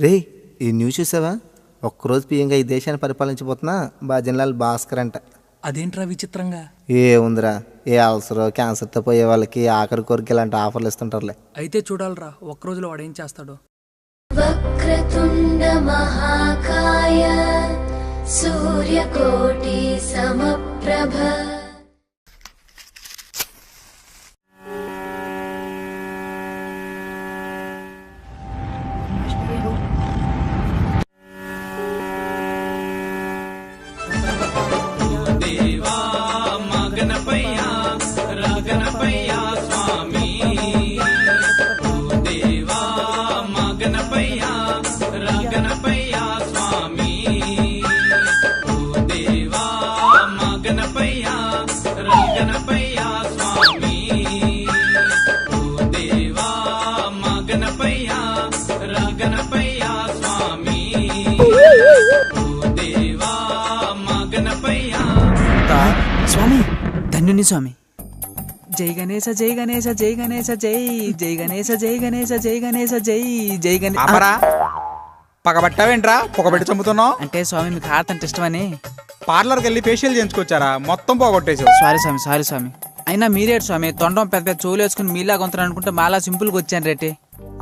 రే ఈ న్యూస్ చూసావా? ఒక్కరోజు పిఎంగా ఈ దేశాన్ని పరిపాలించబోతున్నా భజన్లాల్ భాస్కర్ అంట. అదేంట్రా విచిత్రంగా? ఏముందిరా, ఏ అల్సరో క్యాన్సర్తో పోయే వాళ్ళకి ఆఖరి కోరిక ఇలాంటి ఆఫర్లు ఇస్తుంటారులే. అయితే చూడాలరా ఒక్క రోజులో వాడు ఏం చేస్తాడో. వక్రతుండ మహాకాయ సూర్యకోటి సమప్రభ. స్వామి ధన్యుని స్వామి. జై గణేశ జై గణేశ జై గణేశ జై జై గణేశ జై గణేశ జై గణేశ జై జై గణేశ. పగబట్టావేంట్రా? పొగబెట్టి చంపుతున్నావు అంటే స్వామి మీకు హార్ట్ అంటే ఇష్టమని పార్లర్కి వెళ్ళి ఫేషియల్ చేయించుకొచ్చారా? మొత్తం పోగొట్టేసావు. సారీ స్వామి. అయినా మీరేడు స్వామి తొండం పెద్ద పెద్ద చెవులు వేసుకుని మీలాగా ఉంటారు అనుకుంటే మాలా సింపుల్గా వచ్చాను రేటే.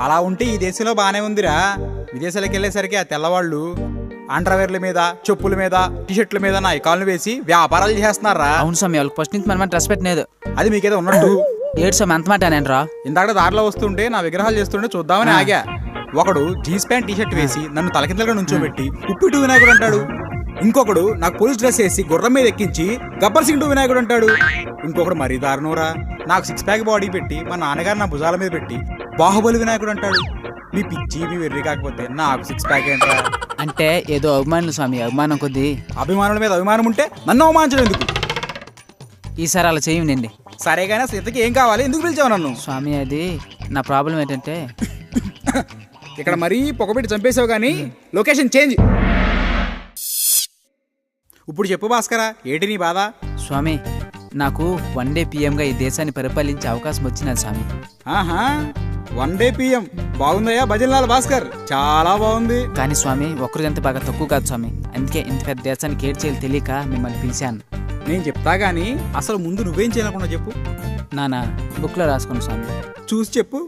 అలా ఉంటే ఈ దేశంలో బానే ఉందిరా. విదేశాలకు వెళ్ళేసరికి ఆ తెల్లవాళ్ళు అండర్వేర్ల మీద, చెప్పుల మీద, టీషర్ట్ల మీద నా ఇకాలను వేసి వ్యాపారాలు చేస్తున్నారా? అవును స్వామి, వాళ్ళకి ఫస్ట్ నుంచి మన రెస్పెక్ట్ లేదు. అది మీకేదో ఉన్నట్టు. ఏడు స్వామి అంత మాట నేను రా. ఇందాక దారిలో వస్తుంటే నా విగ్రహాలు చేస్తుంటే చూద్దామని ఆగా. ఒకడు జీన్స్ ప్యాంట్ టీషర్ట్ వేసి నన్ను తలకిందలుగా నుంచోబెట్టి ఉప్పిటు వినాయకుడు అంటాడు. ఇంకొకడు నాకు పోలీస్ డ్రెస్ వేసి గుర్రం మీద ఎక్కించి గబ్బర్ సింగ్ వినాయకుడు అంటాడు. ఇంకొకడు మరీ దారుణంరా, నాకు సిక్స్ ప్యాక్ బాడీ పెట్టి మా నాన్నగారు నా భుజాల మీద పెట్టి బాహుబలి వినాయకుడు అంటాడు. మీ పిచ్చి మీ వెర్రి కాకపోతే నాకు సిక్స్ ప్యాక్ ఏంట్రా? అంటే ఏదో అభిమానులు స్వామి, అభిమానం కొద్ది. అభిమానుల మీద అభిమానం ఉంటే నన్ను అవమానించడం ఎందుకు? ఈసారి అలా చేయండి. సరేగానే ఇంతకి ఏం కావాలి? ఎందుకు పిలిచావు నన్ను? స్వామి అది నా ప్రాబ్లం ఏంటంటే ఇక్కడ మరీ పొగబెట్టి చంపేశావు కానీ లొకేషన్ చేంజ్. ఇప్పుడు చెప్పు భాస్కరా, ఏంటి నీ బాధ? స్వామి నాకు వన్ డే పిఎంగా ఈ దేశాన్ని పరిపాలించే అవకాశం వచ్చినది స్వామి. ఆహా, వన్ డే పిఎం బాగుందయ్యా భజన్లాల్ భాస్కర్, చాలా బాగుంది. కానీ స్వామి ఒక్కరోజు ఎంత బాగా తక్కువ కాదు స్వామి. అందుకే ఇంత పెద్ద దేశానికి ఏడ్ చేయాలి తెలియక మిమ్మల్ని పిలిచాను. నేను చెప్తా గానీ అసలు ముందు నువ్వేం చేయాలనుకున్నా చెప్పు. నానా బుక్లో రాసుకోండి స్వామి. చూసి చెప్పు.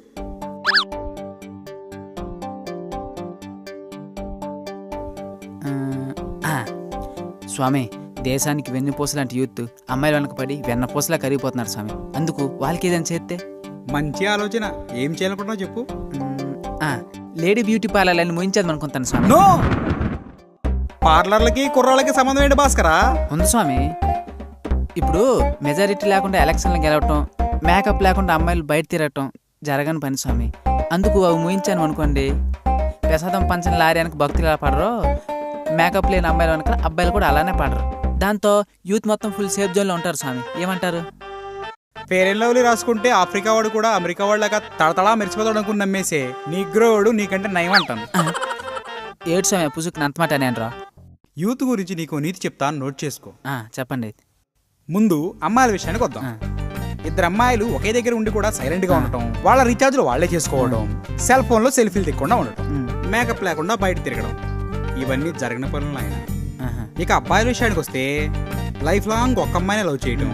స్వామి దేశానికి వెన్నుపూస లాంటి యూత్ అమ్మాయిల వెనక పడి వెన్నపూసలా కరిగిపోతున్నారు స్వామి. అందుకు వాళ్ళకి ఏదైనా చేస్తే. మంచి ఆలోచన. ఏం చేయాలనుకుంటున్నావు చెప్పు. లేడీ బ్యూటీ పార్లర్లని ముయించేది అనుకుంటాను స్వామి. నో, పార్లర్లకి కుర్రాళ్ళకి సంబంధం ఏంటి భాస్కరా? ఉంది స్వామి. ఇప్పుడు మెజారిటీ లేకుండా ఎలక్షన్లు గెలవటం, మేకప్ లేకుండా అమ్మాయిలు బయట తిరగటం జరగని పని స్వామి. అందుకు అవి ముయించాను అనుకోండి, ప్రసాదం పంచని లారీ వెనక భక్తులు ఎలా పడరో మేకప్ లేని అమ్మాయిల వెనక అబ్బాయిలు కూడా అలానే పడరు. దాంతో యూత్ మొత్తం ఫుల్ సేఫ్ జోన్లో ఉంటారు స్వామి. ఏమంటారు? ఫెయిర్ అండ్ లవ్లీ రాసుకుంటే ఆఫ్రికా వాడు కూడా అమెరికా వాళ్ళగా తడతడా మెరిచిపోతాడు అనుకుని నమ్మేసే నీగ్రోడు నీకంటే నయం అంటాను. ఏడు స్వామి పుసుకు నంతమాట నేను రా. యూత్ గురించి నీకు నీతి చెప్తాను, నోట్ చేసుకో. చెప్పండి. ముందు అమ్మాయిల విషయానికి వద్దాం. ఇద్దరు అమ్మాయిలు ఒకే దగ్గర ఉండి కూడా సైలెంట్ గా ఉండటం, వాళ్ళ రీఛార్జ్లు వాళ్లే చేసుకోవడం, సెల్ ఫోన్ లో సెల్ఫీలు తిక్కకుండా ఉండటం, మేకప్ లేకుండా బయట తిరగడం, ఇవన్నీ జరిగిన పనులు ఆయన. ఇక అబ్బాయిల విషయానికి వస్తే లైఫ్ లాంగ్ ఒక్క అమ్మాయిని లవ్ చేయడం,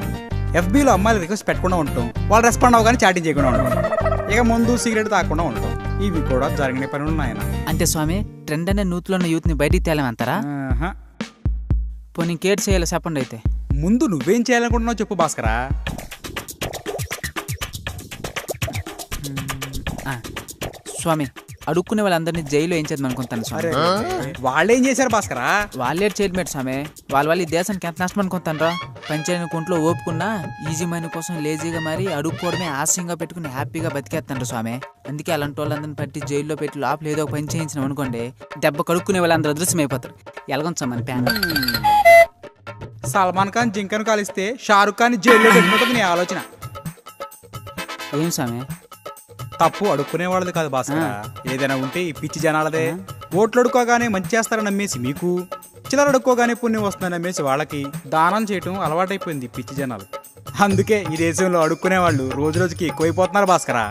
ఎఫ్బీలో అమ్మాయిలు రిక్వెస్ట్ పెట్టుకుండా ఉండటం, వాళ్ళు రెస్పాండ్ అవ్వగానే చాటింగ్ చేయకుండా ఉండటం, ఇక ముందు సిగరెట్ తాగకుండా ఉండటం, ఇవి కూడా జరిగిన పనులు ఆయన. అంటే స్వామి ట్రెండ్ అనే నూతులో ఉన్న యూత్ ని బయటికి తేలేమంటారా? పోనీ ఇంకేట్ చేయాలి చెప్పండి. అయితే ముందు నువ్వేం చేయాలనుకుంటున్నావు చెప్పు భాస్కరా. స్వామి అడుక్కునే వాళ్ళందరినీ జైలు ఏం చేద్దాం అనుకుంటాను స్వామి. వాళ్ళేం చేశారు భాస్కరా? వాళ్ళే చేయడమేట స్వామి. వాళ్ళ ఈ దేశానికి ఎంత నష్టం అనుకుంటాను. పంచాయతీ కుంట్లో ఓపుకున్నా ఈజీ మనీ కోసం లేజీగా మారి అడుక్కోవడమే ఆశయంగా పెట్టుకుని హ్యాపీగా బతికేస్తాను స్వామి. అందుకే అలాంటి వాళ్ళందరిని పట్టి జైల్లో పెట్టి లోపల ఏదో పని చేయించినాం అనుకోండి, దెబ్బ కడుక్కునే వాళ్ళందరూ అదృశ్యం అయిపోతారు. ఎలాగొంచామని ప్యాన్. సల్మాన్ ఖాన్ జింకను కాలిస్తే షారుఖ్ ఖాన్ జైల్లో పెట్టినట్టు నీ ఆలోచన. ఏం స్వామి? తప్పు అడుక్కునే వాళ్ళది కాదు భాస్కర్. ఏదైనా ఉంటే ఈ పిచ్చి జనాలదే. ఓట్లు అడుక్కోగానే మంచి చేస్తారని నమ్మేసి మీకు, చిల్లర అడుక్కోగానే పుణ్యం వస్తుందని నమ్మేసి వాళ్ళకి దానం చేయటం అలవాటైపోయింది పిచ్చి జనాలు. అందుకే ఈ దేశంలో అడుక్కునే వాళ్ళు రోజు రోజుకి ఎక్కువైపోతున్నారు భాస్కరా.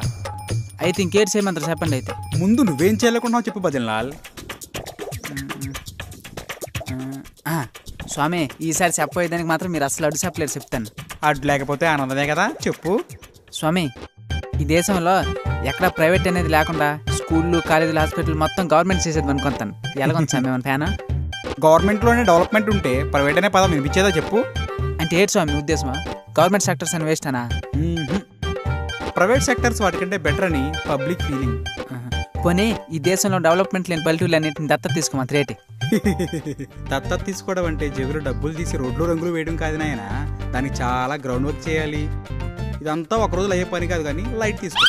అయితే ఇంకేటి చేయమంటారు చెప్పండి. అయితే ముందు నువ్వేం చేయాలనుకుంటున్నావు చెప్పు భజన్లాల్. ఆ, స్వామి ఈసారి చెప్పేదానికి మాత్రం మీరు అసలు అడ్డు చెప్పలేరు చెప్తాను. అడ్డు లేకపోతే ఆనందమే కదా, చెప్పు. స్వామి, ఈ దేశంలో ఎక్కడ ప్రైవేట్ అనేది లేకుండా స్కూళ్ళు, కాలేజీలు, హాస్పిటల్ మొత్తం గవర్నమెంట్ చేసేది అనుకుంటాను. ఎలాగొంది స్వామి మన ఫ్యానా? గవర్నమెంట్లోనే డెవలప్మెంట్ ఉంటే ప్రైవేట్ అనే పదం వినిపించేదా చెప్పు. అంటే ఏంటి స్వామి మీ ఉద్దేశమా? గవర్నమెంట్ సెక్టర్స్ అని వేస్ట్ అనా? ప్రైవేట్ సెక్టర్స్ వాటికంటే బెటర్ అని పబ్లిక్ ఫీలింగ్. పోనీ ఈ దేశంలో డెవలప్మెంట్ లేని పల్లెటూళ్ళు అన్నింటిని దత్తత తీసుకోమంత రేటి. దత్తత తీసుకోవడం అంటే జేబులో డబ్బులు తీసి రోడ్లు రంగులు వేయడం కాదు నాయన, దానికి చాలా గ్రౌండ్ వర్క్ చేయాలి. ఇదంతా ఒక రోజులో అయ్యే పని కాదు, కానీ లైట్ తీసుకో.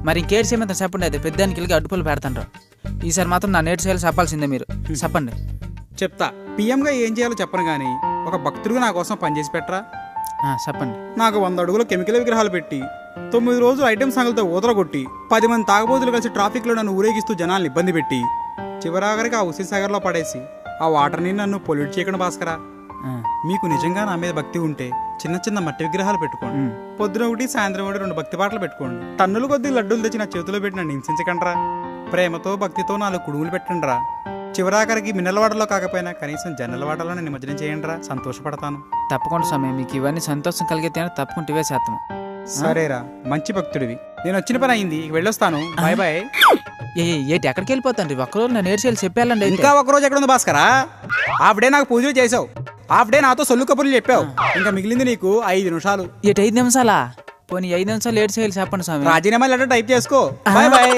మరి ఇంకేడు చేయమంత చెప్పండి. అయితే పెద్దానికి వెళ్ళి అడ్డుపలు పెడతాండ్రు. ఈసారి మాత్రం నా నేటి చేయాలి చెప్పాల్సిందే మీరు. చెప్పండి. చెప్తా. పిఎంగా ఏం చేయాలో చెప్పను కానీ ఒక భక్తుడిగా నా కోసం పనిచేసి పెట్టరా. చెప్పండి. నాకు 100 అడుగుల కెమికల్ విగ్రహాలు పెట్టి 9 రోజులు ఐటెం సంగలతో ఊతర కొట్టి 10 మంది తాగబోతులు కలిసి ట్రాఫిక్లో నన్ను ఊరేగిస్తూ జనాల్ని ఇబ్బంది పెట్టి చివరాఖరికి ఆ ఉసి సాగర్లో పడేసి ఆ వాటర్ని నన్ను పొల్యూట్ చేయకుండా భాస్కరా. మీకు నిజంగా నా మీద భక్తి ఉంటే చిన్న చిన్న మట్టి విగ్రహాలు పెట్టుకోండి. పొద్దున ఒకటి, సాయంత్రం ఒకటి 2 భక్తి పాటలు పెట్టుకోండి. టన్నుల కొద్ది లడ్డూలు తెచ్చి నా చేతిలో పెట్టి నన్ను హింసించకండ్రా. ప్రేమతో భక్తితో 4 కుడుములు పెట్టండిరా. చివరాఖరికి మిన్నెల వాటలో కాకపోయినా కనీసం జన్నెల వాటలో నిమజ్జనం చేయండిరా, సంతోషపడతాను. తప్పకుండా స్వామి, మీకు ఇవన్నీ సంతోషం కలిగితే తప్పకుండా ఇవే చేస్తాము. సరేరా, మంచి భక్తుడివి. నేను వచ్చిన పని అయింది, ఇక వెళ్ళొస్తాను. Bye bye. ఏంటి ఎక్కడికి వెళ్ళిపోతాండి? ఒక్కరోజు నేను నేర్చేయాలి చెప్పాలండి. ఇంకా ఒక్కరోజు ఎక్కడ ఉంది భాస్కరా? హాఫ్ డే నాకు పూజలు చేసావు, హాఫ్ డే నాతో సొల్లు కబుర్లు చెప్పావు. ఇంకా మిగిలింది నీకు 5 నిమిషాలు. 5 నిమిషాలా? పోనీ 5 నిమిషాలు లేట్ చేయాలి చెప్పండి స్వామి. రాజీనామా లెటర్ టైప్ చేసుకో. Bye bye.